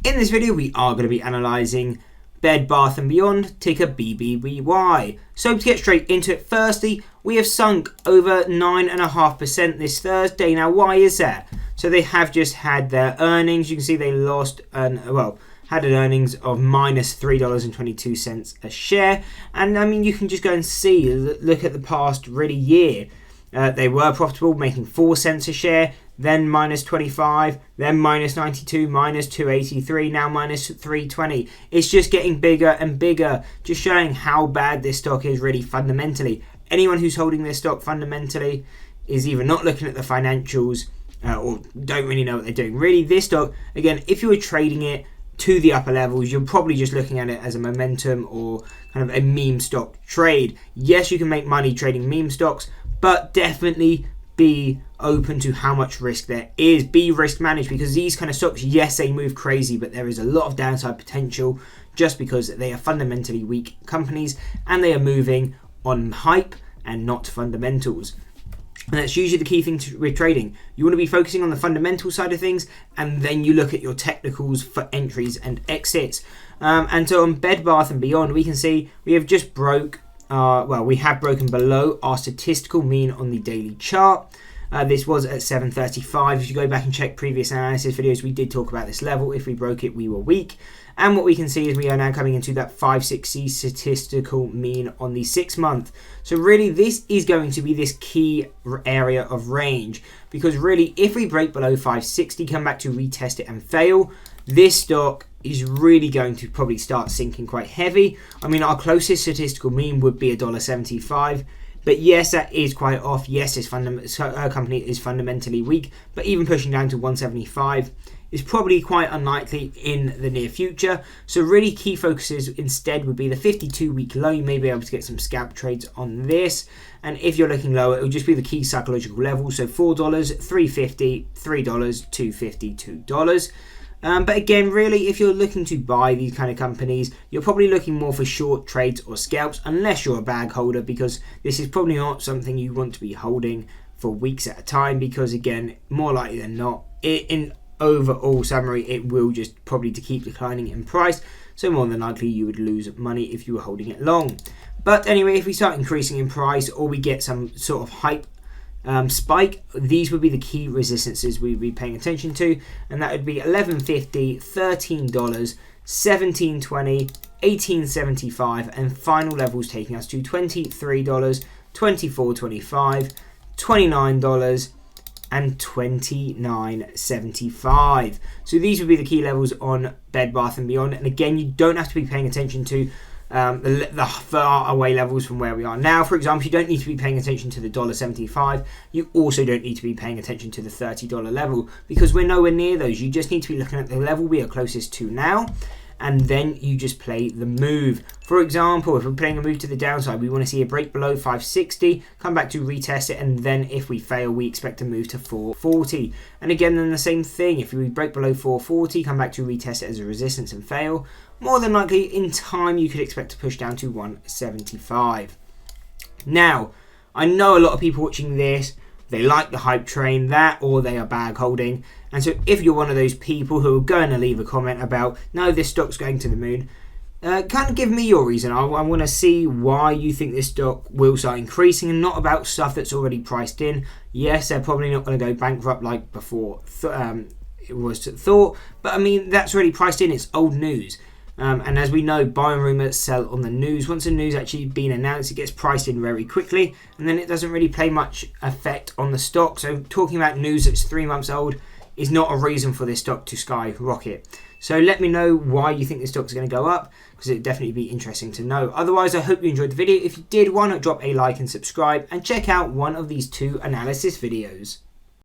In this video, we are going to be analysing Bed Bath & Beyond, ticker BBBY. So to get straight into it, firstly, we have sunk over 9.5% this Thursday. Now, why is that? So they have just had their earnings. You can see they lost, had an earnings of minus $3.22 a share. And I mean, you can just go and see, look at the past really year. They were profitable, making 4 cents a share, then minus 25, then minus 92, minus 283, now minus 320. It's just getting bigger and bigger, just showing how bad this stock is really fundamentally. Anyone who's holding this stock fundamentally is either not looking at the financials or don't really know what they're doing. Really, this stock, again, if you were trading it to the upper levels, you're probably just looking at it as a momentum or kind of a meme stock trade. Yes, you can make money trading meme stocks, but definitely be open to how much risk there is. Be risk managed, because these kind of stocks, yes, they move crazy, but there is a lot of downside potential just because they are fundamentally weak companies and they are moving on hype and not fundamentals. And that's usually the key thing with trading. You want to be focusing on the fundamental side of things, and then you look at your technicals for entries and exits. And so on Bed Bath & Beyond, we can see we have just we have broken below our statistical mean on the daily chart. This was at 735. If you go back and check previous analysis videos, we did talk about this level. If we broke it, we were weak. And what we can see is we are now coming into that 560 statistical mean on the 6 month. So really, this is going to be this key area of range, because really, if we break below 560, come back to retest it and fail, this stock is really going to probably start sinking quite heavy. I mean, our closest statistical mean would be $1.75. But yes, that is quite off. Yes, this company is fundamentally weak, but even pushing down to 175 is probably quite unlikely in the near future. So really key focuses instead would be the 52-week low. You may be able to get some scalp trades on this. And if you're looking lower, it will just be the key psychological level. So $4, $3.50, $3, $2.50, $2. But again, really, if you're looking to buy these kind of companies, you're probably looking more for short trades or scalps, unless you're a bag holder, because this is probably not something you want to be holding for weeks at a time, because again, more likely than not, in overall summary, it will just probably to keep declining in price. So more than likely, you would lose money if you were holding it long. But anyway, if we start increasing in price or we get some sort of hype spike, these would be the key resistances we'd be paying attention to, and that would be $11.50, $13, $17.20, $18.75, and final levels taking us to $23, $24.25, $29, and $29.75. So these would be the key levels on Bed Bath & Beyond, and again, you don't have to be paying attention to the far away levels from where we are now. For example, you don't need to be paying attention to the $1.75. You also don't need to be paying attention to the $30 level, because we're nowhere near those. You just need to be looking at the level we are closest to now, and then you just play the move. For example, if we're playing a move to the downside, we want to see a break below 560, come back to retest it, and then if we fail, we expect to move to 440. And again, then the same thing. If we break below 440, come back to retest it as a resistance and fail, more than likely in time you could expect to push down to 175. Now, I know a lot of people watching this, they like the hype train, that or they are bag holding. And so if you're one of those people who are going to leave a comment about, no, this stock's going to the moon, kind of give me your reason. I want to see why you think this stock will start increasing, and not about stuff that's already priced in. Yes, they're probably not going to go bankrupt like before it was thought, but I mean, that's already priced in. It's old news. And as we know, buying rumours sell on the news. Once the news actually been announced, it gets priced in very quickly, and then it doesn't really play much effect on the stock. So talking about news that's 3 months old is not a reason for this stock to skyrocket. So let me know why you think this stock is going to go up, because it'd definitely be interesting to know. Otherwise, I hope you enjoyed the video. If you did, why not drop a like and subscribe, and check out one of these 2 analysis videos.